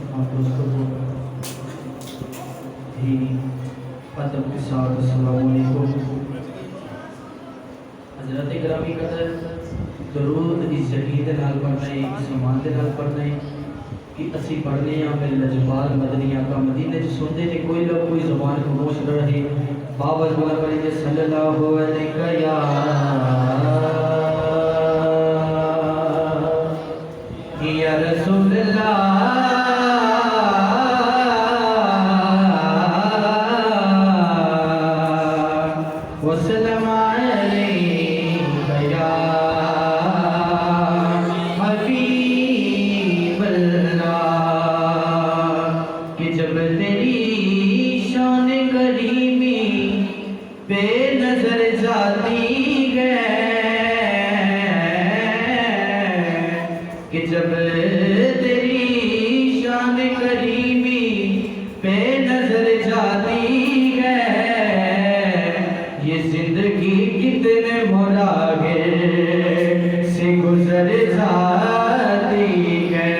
दोस्तों भी अदब के साथ अस्सलाम वालेकुम। हज़रत गिरामी कदर दरूद इस यकीन के नाल पढ़ना है, इस ईमान के नाल पढ़ना है कि असी पढ़ने मेरे लजपाल मदनी आका मदीने च सुनते थे कोई लोग कोई ज़बान खामोश न रहे। बाबा बोला करेंगे सल्लल्लाहु अलैहि या रसूलल्लाह वसल्लम अलैका या हबीबल्लाह। कि जब तेरी शान करीमी बेनजर जाती है, कि जब तेरी शान करीमी बेनजर जाती है, ये जिंदगी कितने मुरागे से गुजर जाती है,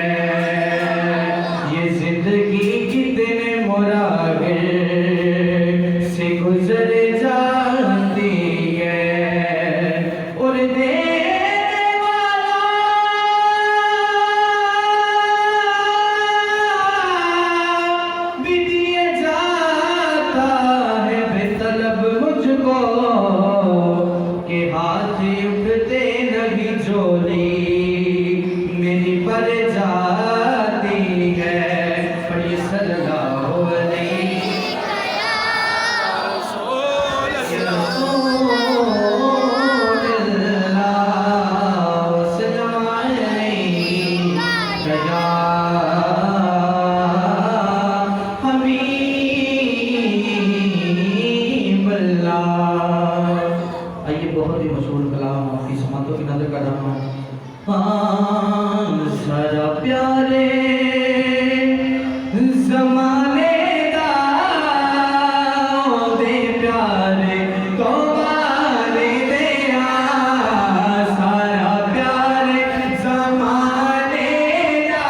ये जिंदगी कितने मुरागे से गुजर जाती है। और देने वाला भी दिए जाता है बेतलब मुझको, के हाथ उठते नहीं झोली मेरी पर जाती है। पढ़िए सल्लल्लाहु अलैहि वसल्लम अलैका या हबीबल्लाह। आइए बहुत ही मशहूर कलाम आपकी समातों की नजर कर रहा हूँ। सारा प्यारे ज़माने दा दे प्यारे तोबारे दे आ, सारा प्यारे ज़माने दा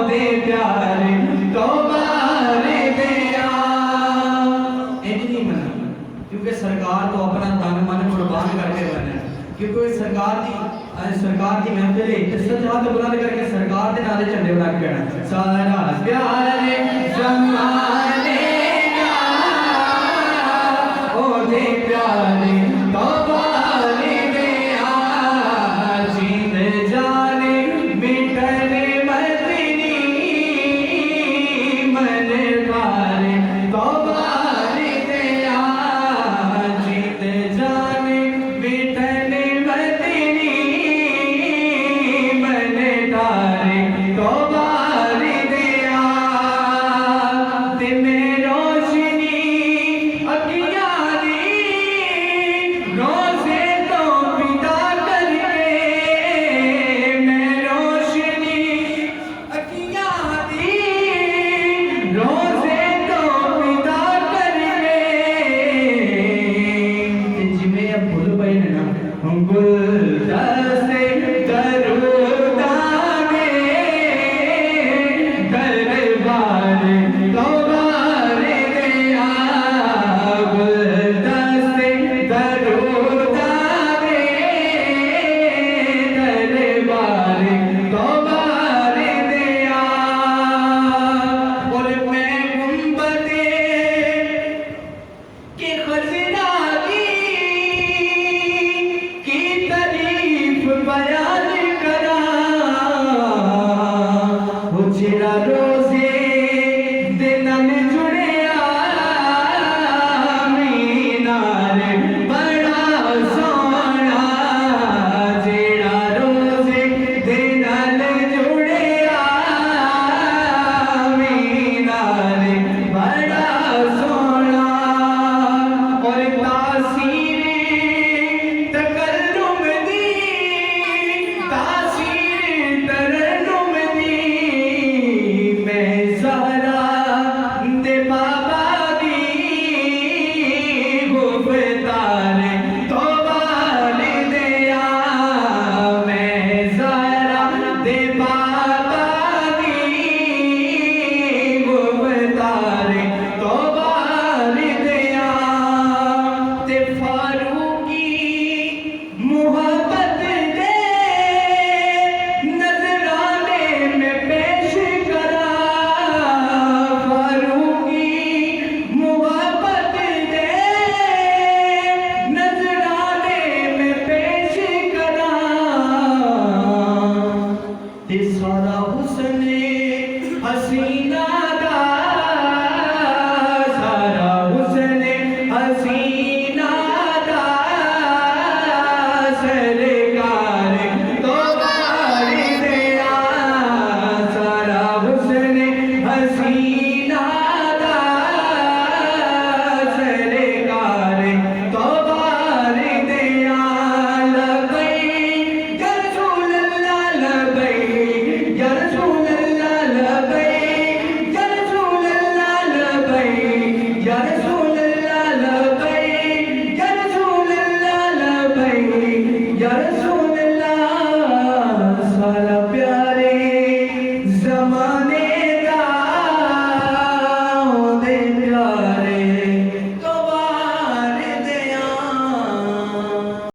दे प्यारे तोबारे दे आ। इंज नहीं मना क्योंकि सरकार तो अपना तन मन कुर्बान करके बने, क्योंकि सरकार की महफिल है तो सच हाथ बुलंद करके सरकार के नारे झंडे बना के कहना सारा प्यारे ज़माने का ओ दे प्यारे तोबारे दे आ, जीत जाने मिटने मदनी मन पारे तोबारे दे आ, जीत जाने मिटने मदनी मन तारे तोबारे दे आ। ते मैं या रसूल अल्लाह लबैक या रसूल अल्लाह लबैक या रसूल